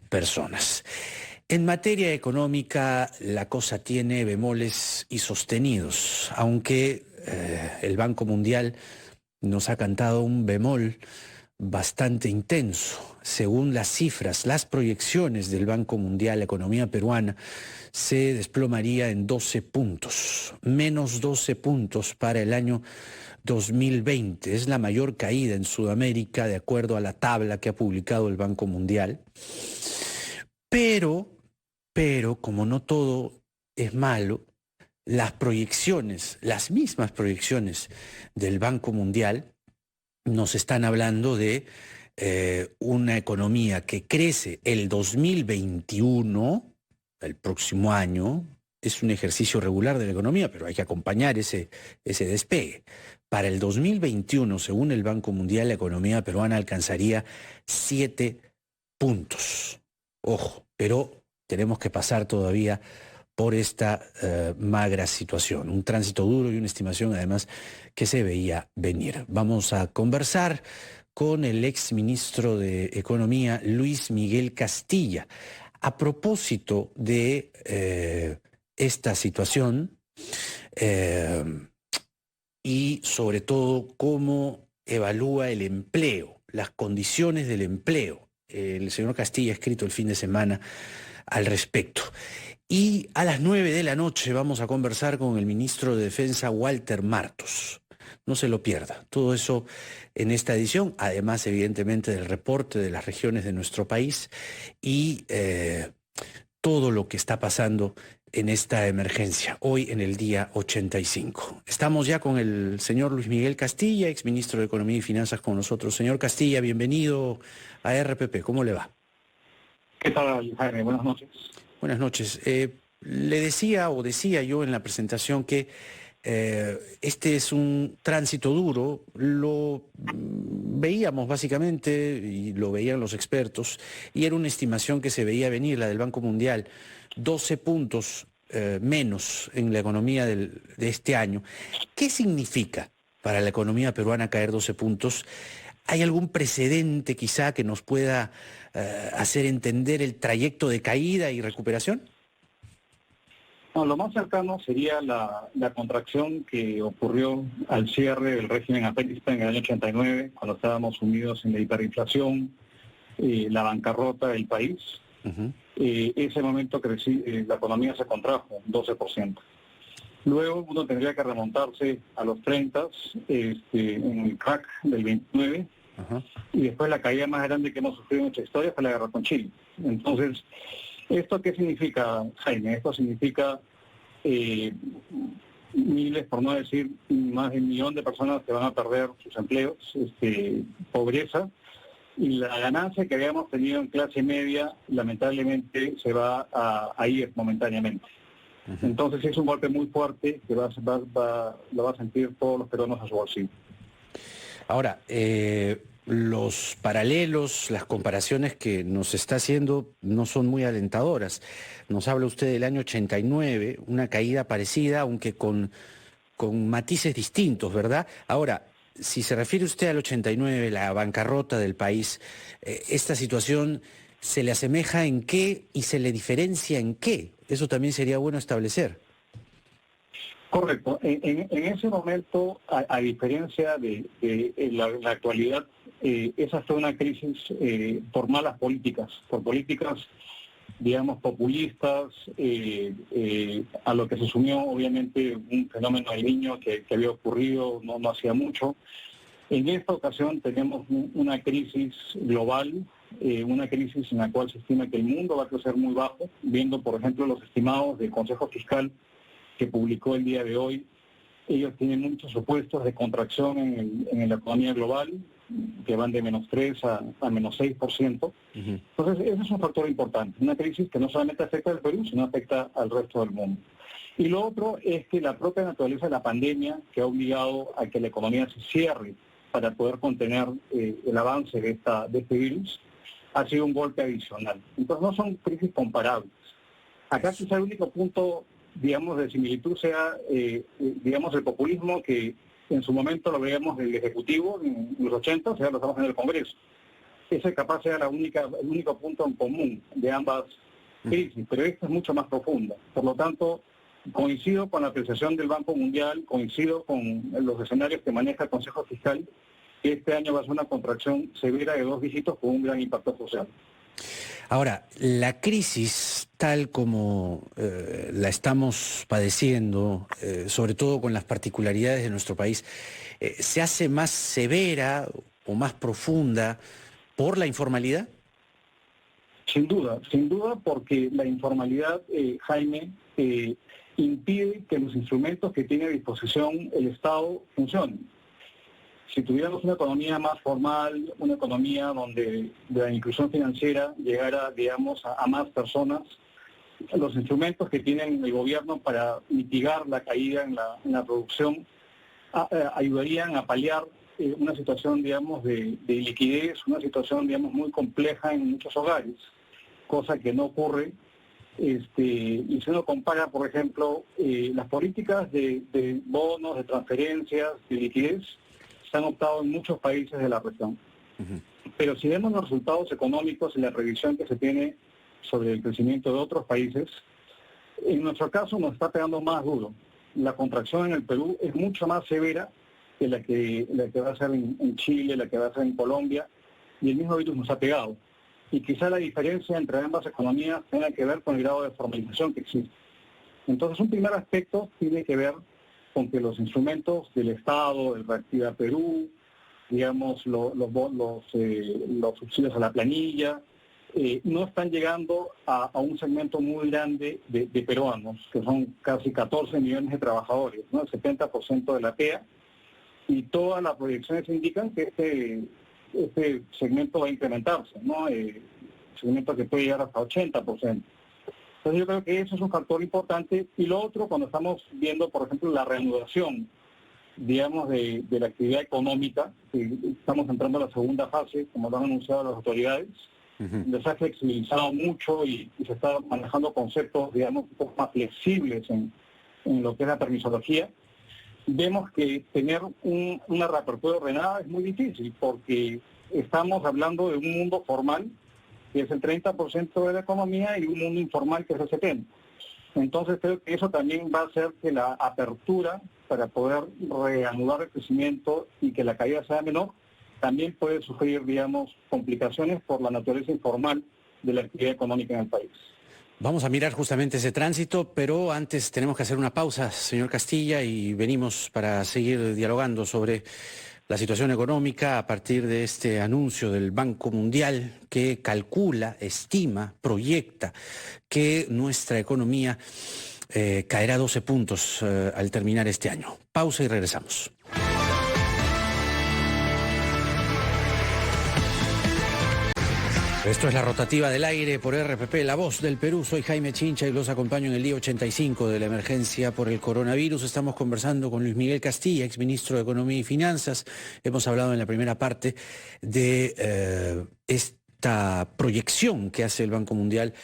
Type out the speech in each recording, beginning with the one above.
personas. En materia económica, la cosa tiene bemoles y sostenidos, aunque el Banco Mundial nos ha cantado un bemol bastante intenso. Según las cifras, las proyecciones del Banco Mundial, la economía peruana se desplomaría en 12 puntos, menos 12 puntos para el año 2020. Es la mayor caída en Sudamérica, de acuerdo a la tabla que ha publicado el Banco Mundial. Pero, como no todo es malo, las proyecciones, las mismas proyecciones del Banco Mundial, nos están hablando de una economía que crece el 2021, el próximo año. Es un ejercicio regular de la economía, pero hay que acompañar ese despegue. Para el 2021, según el Banco Mundial, la economía peruana alcanzaría 7 puntos. Ojo, pero tenemos que pasar todavía por esta magra situación, un tránsito duro y una estimación además que se veía venir. Vamos a conversar con el ex ministro de Economía, Luis Miguel Castilla, a propósito de esta situación y sobre todo cómo evalúa el empleo, las condiciones del empleo. El señor Castilla ha escrito el fin de semana al respecto. Y a las 9 de la noche vamos a conversar con el ministro de Defensa, Walter Martos. No se lo pierda. Todo eso en esta edición, además evidentemente del reporte de las regiones de nuestro país y todo lo que está pasando en esta emergencia, hoy en el día 85. Estamos ya con el señor Luis Miguel Castilla, exministro de Economía y Finanzas, con nosotros. Señor Castilla, bienvenido a RPP. ¿Cómo le va? ¿Qué tal, Jaime? Buenas noches. Buenas noches. Le decía yo en la presentación que este es un tránsito duro. Lo veíamos básicamente, y lo veían los expertos, y era una estimación que se veía venir, la del Banco Mundial, 12 puntos menos en la economía de este año. ¿Qué significa para la economía peruana caer 12 puntos? ¿Hay algún precedente quizá que nos pueda hacer entender el trayecto de caída y recuperación? No, lo más cercano sería la contracción que ocurrió al cierre del régimen apelista en el año 89, cuando estábamos sumidos en la hiperinflación, la bancarrota del país. Ese momento la economía se contrajo 12%. Luego uno tendría que remontarse a los 30, en el crack del 29, y después la caída más grande que hemos sufrido en nuestra historia fue la guerra con Chile. Entonces, ¿esto qué significa, Jaime? Esto significa miles, por no decir más de 1 millón de personas que van a perder sus empleos, pobreza, y la ganancia que habíamos tenido en clase media lamentablemente se va a ir momentáneamente. Entonces es un golpe muy fuerte que lo va a sentir todos los peruanos a su bolsillo. Ahora, los paralelos, las comparaciones que nos está haciendo no son muy alentadoras. Nos habla usted del año 89, una caída parecida, aunque con matices distintos, ¿verdad? Ahora, si se refiere usted al 89, la bancarrota del país, ¿esta situación se le asemeja en qué y se le diferencia en qué? Eso también sería bueno establecer. Correcto. En ese momento, a diferencia de la actualidad, esa fue una crisis por malas políticas, por políticas, digamos, populistas, a lo que se sumió obviamente un fenómeno del Niño que había ocurrido no hacía mucho. En esta ocasión tenemos una crisis global, una crisis en la cual se estima que el mundo va a crecer muy bajo, viendo por ejemplo los estimados del Consejo Fiscal que publicó el día de hoy. Ellos tienen muchos supuestos de contracción en la economía global, que van de -3 a -6%. Entonces, ese es un factor importante, una crisis que no solamente afecta al Perú, sino afecta al resto del mundo. Y lo otro es que la propia naturaleza de la pandemia, que ha obligado a que la economía se cierre para poder contener el avance de este virus, ha sido un golpe adicional. Entonces, no son crisis comparables. Acá quizá el único punto, digamos, de similitud sea, digamos, el populismo que en su momento lo veíamos del Ejecutivo en los 80, o sea, lo estamos en el Congreso. ese capaz sea el único punto en común de ambas crisis, pero esta es mucho más profunda. Por lo tanto, coincido con la apreciación del Banco Mundial, coincido con los escenarios que maneja el Consejo Fiscal, que este año va a ser una contracción severa de 2 dígitos con un gran impacto social. Ahora, la crisis tal como la estamos padeciendo, sobre todo con las particularidades de nuestro país, ¿se hace más severa o más profunda por la informalidad? Sin duda, porque la informalidad, Jaime, impide que los instrumentos que tiene a disposición el Estado funcionen. Si tuviéramos una economía más formal, una economía donde la inclusión financiera llegara, digamos, a más personas, los instrumentos que tiene el gobierno para mitigar la caída en la producción ayudarían a paliar una situación, digamos, de liquidez, una situación, digamos, muy compleja en muchos hogares, cosa que no ocurre. Y si uno compara, por ejemplo, las políticas de bonos, de transferencias, de liquidez, se han optado en muchos países de la región. Pero si vemos los resultados económicos y la revisión que se tiene sobre el crecimiento de otros países, en nuestro caso nos está pegando más duro. La contracción en el Perú es mucho más severa que la que va a ser en Chile, la que va a ser en Colombia, y el mismo virus nos ha pegado. Y quizá la diferencia entre ambas economías tenga que ver con el grado de formalización que existe. Entonces, un primer aspecto tiene que ver con que los instrumentos del Estado, el Reactiva Perú, digamos, los subsidios a la planilla, no están llegando a un segmento muy grande de peruanos, que son casi 14 millones de trabajadores, ¿no? El 70% de la PEA, y todas las proyecciones indican que este segmento va a incrementarse, ¿no? Segmento que puede llegar hasta 80%. Entonces yo creo que eso es un factor importante. Y lo otro, cuando estamos viendo, por ejemplo, la reanudación, digamos, de la actividad económica, estamos entrando a la segunda fase, como lo han anunciado las autoridades, se ha flexibilizado mucho y se está manejando conceptos, digamos, un poco más flexibles en lo que es la permisología. Vemos que tener una reapertura ordenada es muy difícil, porque estamos hablando de un mundo formal, que es el 30% de la economía, y un mundo informal, que es el 70%. Entonces creo que eso también va a hacer que la apertura para poder reanudar el crecimiento y que la caída sea menor, también puede sufrir, digamos, complicaciones por la naturaleza informal de la actividad económica en el país. Vamos a mirar justamente ese tránsito, pero antes tenemos que hacer una pausa, señor Castilla, y venimos para seguir dialogando sobre la situación económica a partir de este anuncio del Banco Mundial que calcula, estima, proyecta que nuestra economía caerá 12 puntos al terminar este año. Pausa y regresamos. Esto es la rotativa del aire por RPP, La Voz del Perú. Soy Jaime Chincha y los acompaño en el día 85 de la emergencia por el coronavirus. Estamos conversando con Luis Miguel Castilla, exministro de Economía y Finanzas. Hemos hablado en la primera parte de esta proyección que hace el Banco Mundial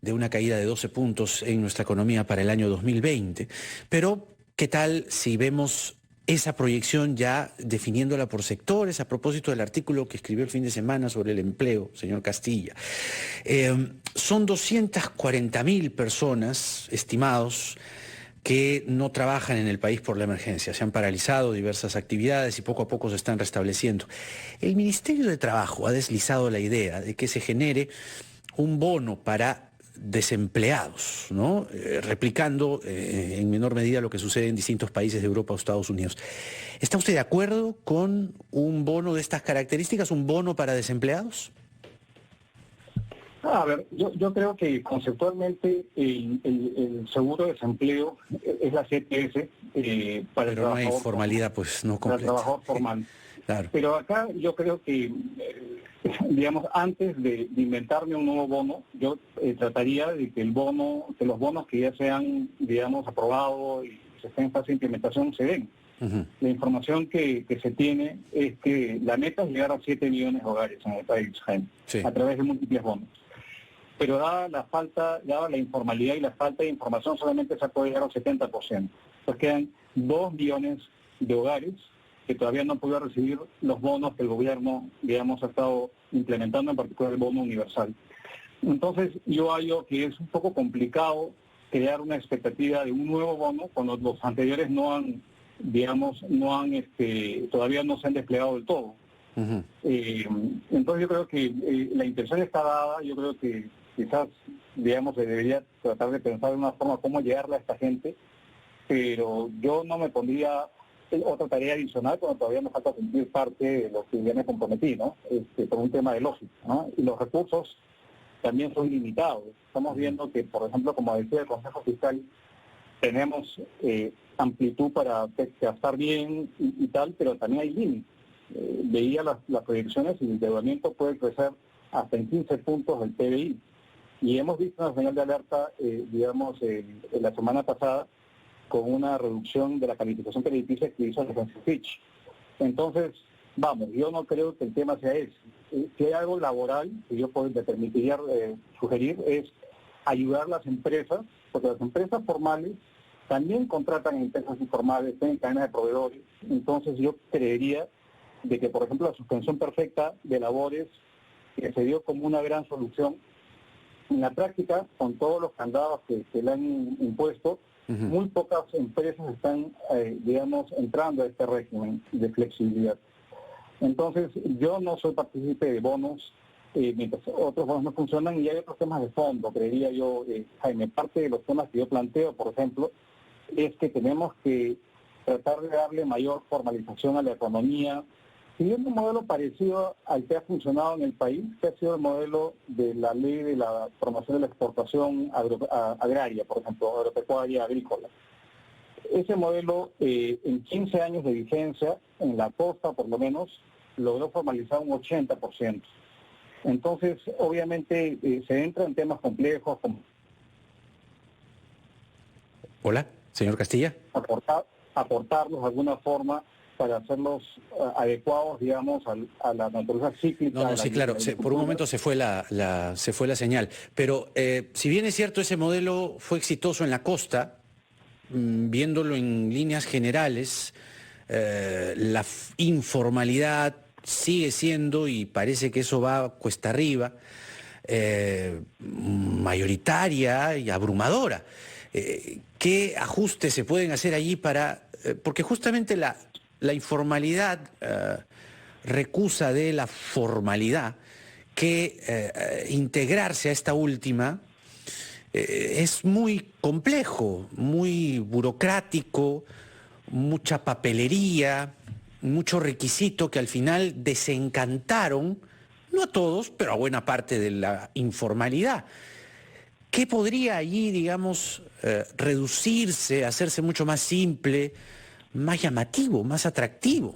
de una caída de 12 puntos en nuestra economía para el año 2020. Pero, ¿qué tal si vemos esa proyección ya definiéndola por sectores, a propósito del artículo que escribió el fin de semana sobre el empleo, señor Castilla? Son 240.000 personas estimados que no trabajan en el país por la emergencia. Se han paralizado diversas actividades y poco a poco se están restableciendo. El Ministerio de Trabajo ha deslizado la idea de que se genere un bono para desempleados, ¿no? Replicando en menor medida lo que sucede en distintos países de Europa o Estados Unidos. ¿Está usted de acuerdo con un bono de estas características, un bono para desempleados? A ver, yo creo que conceptualmente el seguro de desempleo es la CTS para el trabajador. Pero no hay formalidad, pues, no completa. Para el trabajador formal. Claro. Pero acá yo creo que, digamos, antes de inventarme un nuevo bono, yo trataría de que los bonos que ya se han, digamos, aprobado y se estén en fase de implementación se den. La información que se tiene es que la meta es llegar a 7 millones de hogares en el país, Jaime, sí, a través de múltiples bonos. Pero dada la informalidad y la falta de información, solamente se ha podido llegar al 70%. Entonces quedan 2 millones de hogares que todavía no han podido recibir los bonos que el gobierno, digamos, ha estado implementando en particular el bono universal. Entonces, yo hallo que es un poco complicado crear una expectativa de un nuevo bono cuando los anteriores no han, digamos, todavía no se han desplegado del todo. Ujú. Entonces yo creo que la intención está dada, yo creo que quizás, digamos, se debería tratar de pensar de una forma cómo llegarle a esta gente, pero yo no me pondría otra tarea adicional cuando todavía me falta cumplir parte de lo que ya me comprometí, ¿no? Por un tema de lógica, ¿no? Y los recursos también son limitados. Estamos viendo que, por ejemplo, como decía el Consejo Fiscal, tenemos amplitud para gastar bien y tal, pero también hay límites. Veía las proyecciones y el endeudamiento puede crecer hasta en 15 puntos del PBI. Y hemos visto una señal de alerta, digamos, la semana pasada, con una reducción de la calificación crediticia que hizo la agencia Fitch. Entonces, vamos, yo no creo que el tema sea ese. Si hay algo laboral que yo me permitiría sugerir es ayudar a las empresas, porque las empresas formales también contratan empresas informales, tienen cadenas de proveedores. Entonces yo creería de que, por ejemplo, la suspensión perfecta de labores, que se dio como una gran solución, en la práctica, con todos los candados que le han impuesto, muy pocas empresas están, digamos, entrando a este régimen de flexibilidad. Entonces, yo no soy partícipe de bonos, mientras otros bonos no funcionan, y hay otros temas de fondo, creería yo, Jaime. Parte de los temas que yo planteo, por ejemplo, es que tenemos que tratar de darle mayor formalización a la economía, siguiendo un modelo parecido al que ha funcionado en el país, que ha sido el modelo de la ley de la promoción de la exportación agraria, por ejemplo, agropecuaria, agrícola. Ese modelo, en 15 años de vigencia, en la costa por lo menos, logró formalizar un 80%. Entonces, obviamente, se entra en temas complejos como Hola, señor Castilla. aportarlos de alguna forma para hacerlos adecuados, digamos, a la naturaleza cíclica. No, sí, claro. Por un momento se fue la señal. Pero si bien es cierto, ese modelo fue exitoso en la costa, viéndolo en líneas generales, la informalidad sigue siendo, y parece que eso va cuesta arriba, mayoritaria y abrumadora. ¿Qué ajustes se pueden hacer allí para...? Porque justamente la informalidad recusa de la formalidad, que integrarse a esta última es muy complejo, muy burocrático, mucha papelería, mucho requisito que al final desencantaron, no a todos, pero a buena parte de la informalidad. ¿Qué podría allí, digamos, reducirse, hacerse mucho más simple, más llamativo, más atractivo,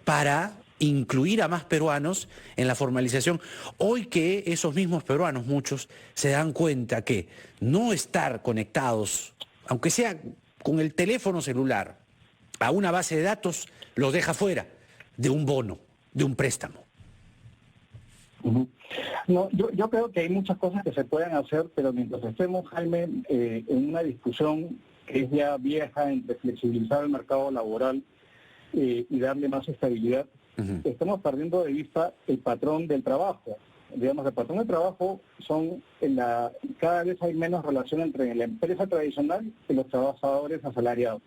para incluir a más peruanos en la formalización? Hoy que esos mismos peruanos, muchos, se dan cuenta que no estar conectados, aunque sea con el teléfono celular, a una base de datos, los deja fuera de un bono, de un préstamo. No, yo creo que hay muchas cosas que se pueden hacer, pero mientras estemos, Jaime, en una discusión que es ya vieja entre flexibilizar el mercado laboral y darle más estabilidad, estamos perdiendo de vista el patrón del trabajo. Digamos, el patrón del trabajo cada vez hay menos relación entre la empresa tradicional y los trabajadores asalariados.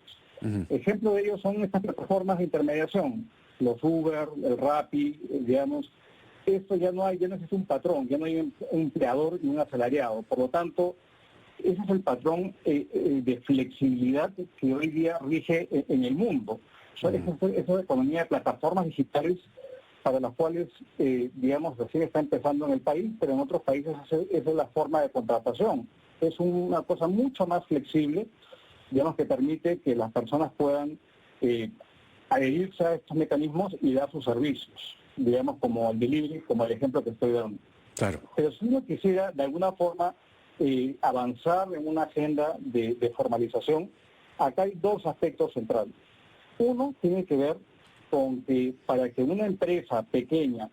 Ejemplo de ello son estas plataformas de intermediación, los Uber, el Rappi, digamos. Esto ya no existe un patrón, ya no hay un empleador y un asalariado. Por lo tanto, ese es el patrón de flexibilidad que hoy día rige en el mundo. Esa economía de plataformas digitales para las cuales, digamos, recién está empezando en el país, pero en otros países esa es la forma de contratación. Es una cosa mucho más flexible, digamos, que permite que las personas puedan adherirse a estos mecanismos y dar sus servicios, digamos, como el delivery, como el ejemplo que estoy dando. Claro. Pero si uno quisiera, de alguna forma, avanzar en una agenda de formalización, acá hay dos aspectos centrales. Uno tiene que ver con que para que una empresa pequeña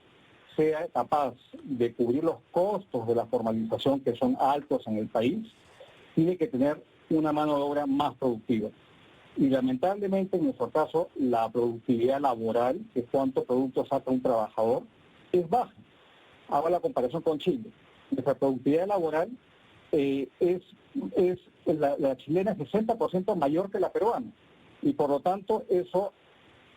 sea capaz de cubrir los costos de la formalización, que son altos en el país, tiene que tener una mano de obra más productiva. Y lamentablemente, en nuestro caso, la productividad laboral, que es cuánto producto saca un trabajador, es baja. Hago la comparación con Chile. Nuestra productividad laboral la chilena es 60% mayor que la peruana. Y por lo tanto eso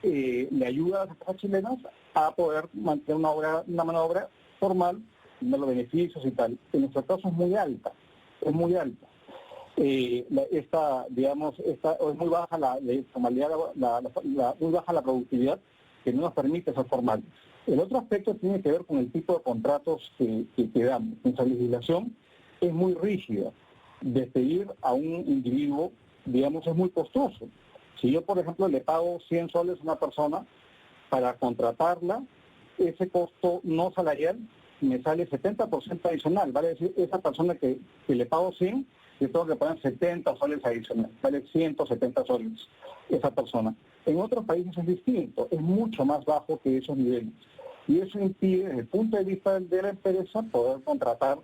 le ayuda a las empresas chilenas a poder mantener una mano de obra formal, tener los beneficios y tal. En nuestro caso es muy alta. Es muy baja la formalidad, muy baja la productividad, que no nos permite ser formales. El otro aspecto tiene que ver con el tipo de contratos que damos. Nuestra legislación es muy rígida. Despedir a un individuo, digamos, es muy costoso. Si yo, por ejemplo, le pago 100 soles a una persona para contratarla, ese costo no salarial me sale 70% adicional. Vale decir, esa persona que le pago 100, yo tengo que pagar 70 soles adicional. Vale 170 soles esa persona. En otros países es distinto, es mucho más bajo que esos niveles. Y eso impide, desde el punto de vista de la empresa, poder contratar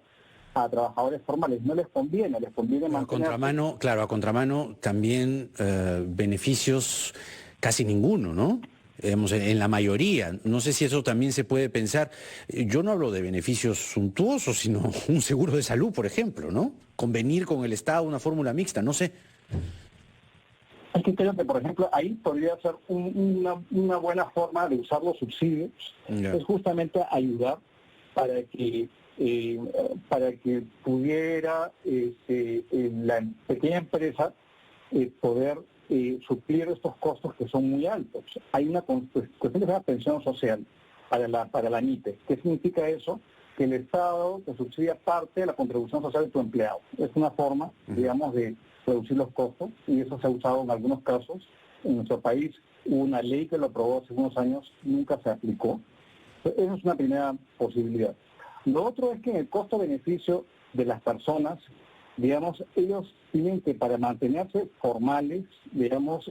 a trabajadores formales. No les conviene mantener... A contramano también beneficios casi ninguno, ¿no? Digamos, en la mayoría. No sé si eso también se puede pensar. Yo no hablo de beneficios suntuosos, sino un seguro de salud, por ejemplo, ¿no? Convenir con el Estado una fórmula mixta, no sé. Es que creo que, por ejemplo, ahí podría ser una buena forma de usar los subsidios, es justamente ayudar para que pudiera la pequeña empresa poder suplir estos costos que son muy altos. Hay una cuestión que se llama pensión social para la NITE. ¿Qué significa eso? Que el Estado te subsidia parte de la contribución social de tu empleado. Es una forma, digamos, de reducir los costos, y eso se ha usado en algunos casos. En nuestro país hubo una ley que lo aprobó hace unos años, nunca se aplicó. Esa es una primera posibilidad. Lo otro es que en el costo-beneficio de las personas, digamos, ellos tienen que, para mantenerse formales, digamos,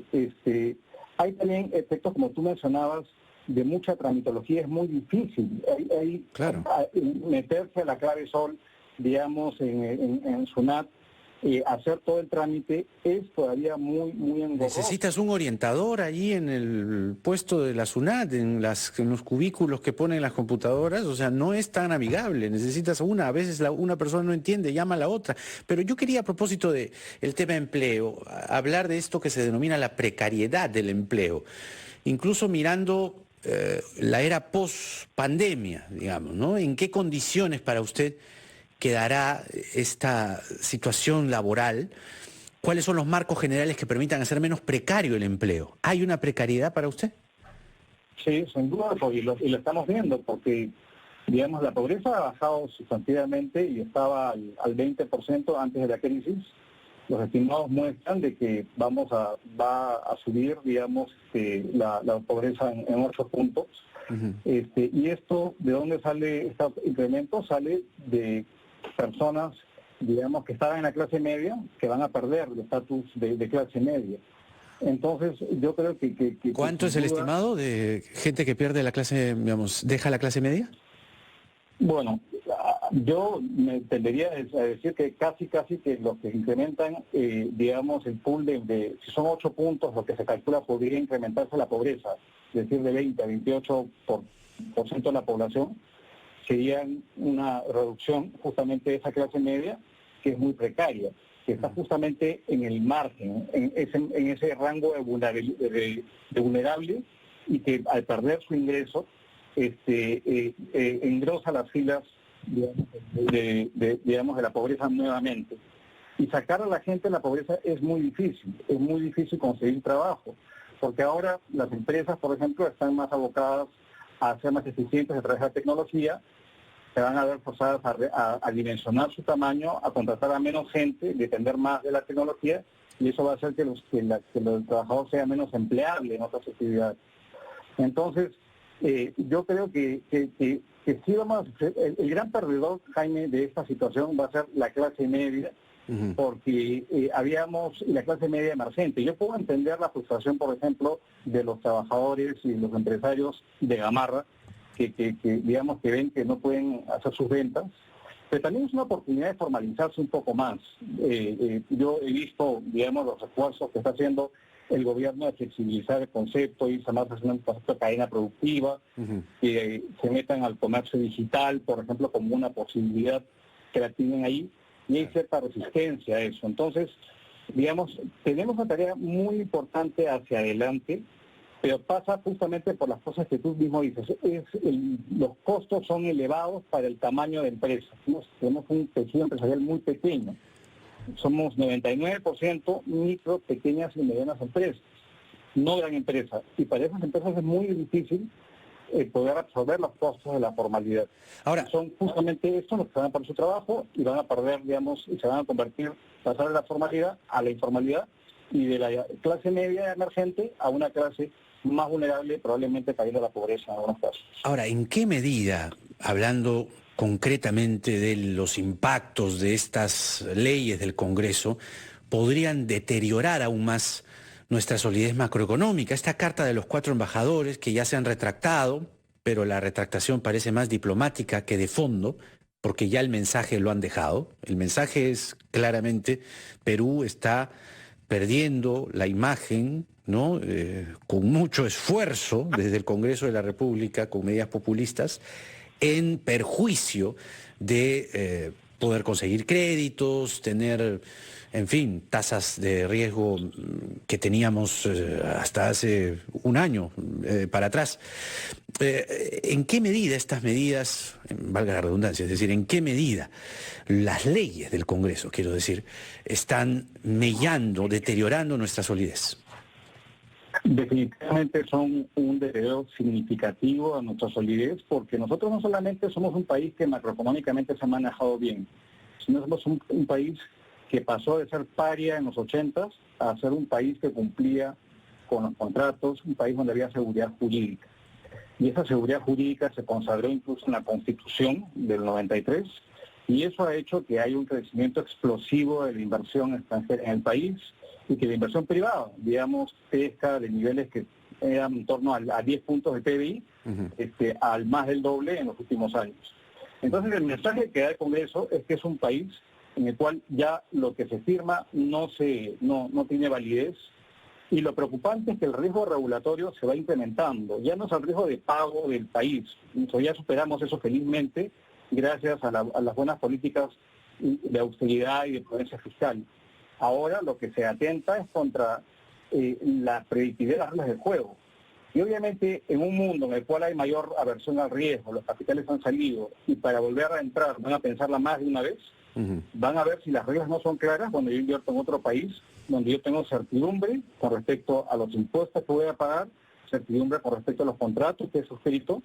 hay también efectos, como tú mencionabas, de mucha tramitología, es muy difícil. Claro. Meterse a la clave sol, digamos, en SUNAT, hacer todo el trámite es todavía muy engorroso. Necesitas un orientador allí en el puesto de la SUNAT, en los cubículos que ponen las computadoras, o sea, no es tan amigable, necesitas a veces una persona no entiende, llama a la otra. Pero yo quería, a propósito del tema empleo, hablar de esto que se denomina la precariedad del empleo, incluso mirando la era post-pandemia, digamos, ¿no? ¿En qué condiciones para usted quedará esta situación laboral? ¿Cuáles son los marcos generales que permitan hacer menos precario el empleo? ¿Hay una precariedad para usted? Sí, sin duda, y lo estamos viendo, porque, digamos, la pobreza ha bajado sustantivamente y estaba al 20% antes de la crisis. Los estimados muestran de que va a subir, digamos, la pobreza en 8 puntos. Y esto, ¿de dónde sale este incremento? Sale de personas, digamos, que estaban en la clase media, que van a perder el estatus de clase media. Entonces, yo creo que ¿Cuánto es el estimado de gente que pierde la clase, digamos, deja la clase media? Bueno, yo me tendería a decir que casi que los que incrementan, digamos, el pool si son 8 puntos, lo que se calcula podría incrementarse la pobreza, es decir, de 20 a 28% de la población, serían una reducción justamente de esa clase media, que es muy precaria, que está justamente en el margen, en ese rango de vulnerable, y que al perder su ingreso, engrosa las filas, digamos, de la pobreza nuevamente. Y sacar a la gente de la pobreza es muy difícil conseguir trabajo, porque ahora las empresas, por ejemplo, están más abocadas a ser más eficientes a través de la tecnología, se van a ver forzadas a dimensionar su tamaño, a contratar a menos gente, depender más de la tecnología, y eso va a hacer que los trabajadores sean menos empleables en otras actividades. Entonces, yo creo que sí vamos a ser, el gran perdedor, Jaime, de esta situación va a ser la clase media, porque la clase media emergente. Yo puedo entender la frustración, por ejemplo, de los trabajadores y los empresarios de Gamarra, que digamos que ven que no pueden hacer sus ventas, pero también es una oportunidad de formalizarse un poco más. Yo he visto, digamos, los esfuerzos que está haciendo el gobierno de flexibilizar el concepto, irse más hacia un concepto de cadena productiva, que se metan al comercio digital, por ejemplo, como una posibilidad que la tienen ahí, y hay cierta resistencia a eso. Entonces, digamos, tenemos una tarea muy importante hacia adelante, pero pasa justamente por las cosas que tú mismo dices. Los costos son elevados para el tamaño de empresa. Tenemos un tejido empresarial muy pequeño. Somos 99% micro, pequeñas y medianas empresas, no gran empresas. Y para esas empresas es muy difícil poder absorber los costos de la formalidad. Ahora, son justamente estos los que van a perder su trabajo y van a perder, digamos, y se van a convertir, pasar de la formalidad a la informalidad y de la clase media emergente a una clase más vulnerable, probablemente cayendo a la pobreza en algunos casos. Ahora, ¿en qué medida, hablando concretamente de los impactos de estas leyes del Congreso, podrían deteriorar aún más nuestra solidez macroeconómica? Esta carta de los 4 embajadores que ya se han retractado, pero la retractación parece más diplomática que de fondo, porque ya el mensaje lo han dejado. El mensaje es claramente: Perú está perdiendo la imagen, ¿no? Con mucho esfuerzo desde el Congreso de la República, con medidas populistas, en perjuicio de poder conseguir créditos, tener, en fin, tasas de riesgo que teníamos hasta hace un año para atrás. ¿En qué medida estas medidas, valga la redundancia, es decir, en qué medida las leyes del Congreso, quiero decir, están mellando, deteriorando nuestra solidez? Definitivamente son un deterioro significativo a nuestra solidez, porque nosotros no solamente somos un país que macroeconómicamente se ha manejado bien, sino somos un país que pasó de ser paria en los 80s a ser un país que cumplía con los contratos, un país donde había seguridad jurídica. Y esa seguridad jurídica se consagró incluso en la Constitución del 93, y eso ha hecho que haya un crecimiento explosivo de la inversión extranjera en el país, y que la inversión privada, digamos, crezca de niveles que eran en torno a 10 puntos de PBI, al más del doble en los últimos años. Entonces, el mensaje que da el Congreso es que es un país en el cual ya lo que se firma no tiene validez, y lo preocupante es que el riesgo regulatorio se va incrementando. Ya no es el riesgo de pago del país, ya superamos eso felizmente gracias a las buenas políticas de austeridad y de prudencia fiscal. Ahora lo que se atenta es contra la predictibilidad de las reglas del juego. Y obviamente en un mundo en el cual hay mayor aversión al riesgo, los capitales han salido, y para volver a entrar van a pensarla más de una vez, van a ver si las reglas no son claras cuando yo invierto en otro país, donde yo tengo certidumbre con respecto a los impuestos que voy a pagar, certidumbre con respecto a los contratos que he suscrito.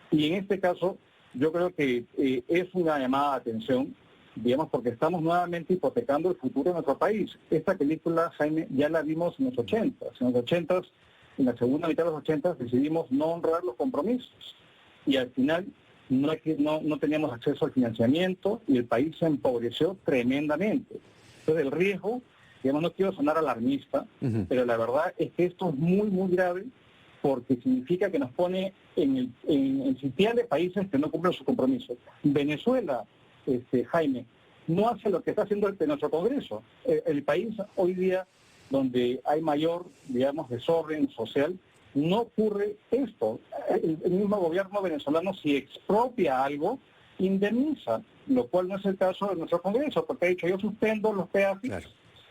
Y en este caso yo creo que es una llamada de atención, digamos, porque estamos nuevamente hipotecando el futuro de nuestro país. Esta película, Jaime, ya la vimos en los 80s. En los 80s, en la segunda mitad de los 80s, decidimos no honrar los compromisos. Y al final no teníamos acceso al financiamiento y el país se empobreció tremendamente. Entonces el riesgo, digamos, no quiero sonar alarmista, pero la verdad es que esto es muy, muy grave, porque significa que nos pone en sitial de países que no cumplen sus compromisos. Venezuela, Jaime, no hace lo que está haciendo nuestro Congreso. El país hoy día donde hay mayor, digamos, desorden social, no ocurre esto. El mismo gobierno venezolano, si expropia algo, indemniza, lo cual no es el caso de nuestro Congreso, porque ha dicho: yo suspendo los peajes, claro,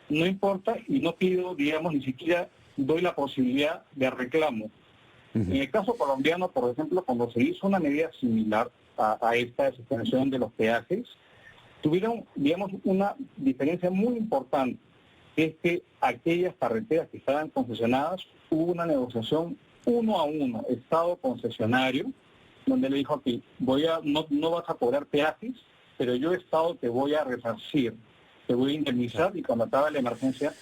no importa, y no pido, digamos, ni siquiera doy la posibilidad de reclamo. En el caso colombiano, por ejemplo, cuando se hizo una medida similar a esta suspensión de los peajes, tuvieron, digamos, una diferencia muy importante, que es que aquellas carreteras que estaban concesionadas, hubo una negociación 1 a 1, Estado concesionario, donde le dijo: aquí no vas a cobrar peajes, pero yo, Estado, te voy a resarcir, te voy a indemnizar, y cuando acaba la emergencia...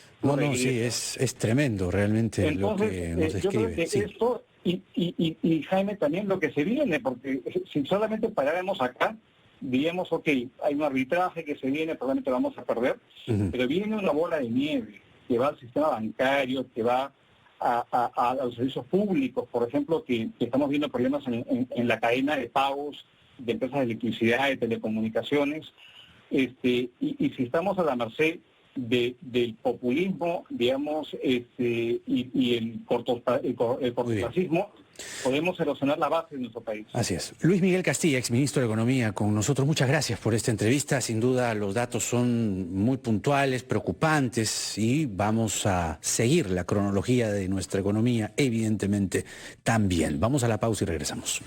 sí, es tremendo realmente. Entonces, lo que nos describe. Yo creo que sí, esto, y Jaime, también lo que se viene, porque si solamente paráramos acá, diríamos: ok, hay un arbitraje que se viene, probablemente vamos a perder, pero viene una bola de nieve que va al sistema bancario, que va a los servicios públicos, por ejemplo, que estamos viendo problemas en la cadena de pagos de empresas de electricidad, de telecomunicaciones, y si estamos a la merced del populismo, digamos, y el cortoplacismo, podemos erosionar la base de nuestro país. Así es. Luis Miguel Castilla, exministro de Economía, con nosotros. Muchas gracias por esta entrevista. Sin duda los datos son muy puntuales, preocupantes, y vamos a seguir la cronología de nuestra economía, evidentemente, también. Vamos a la pausa y regresamos.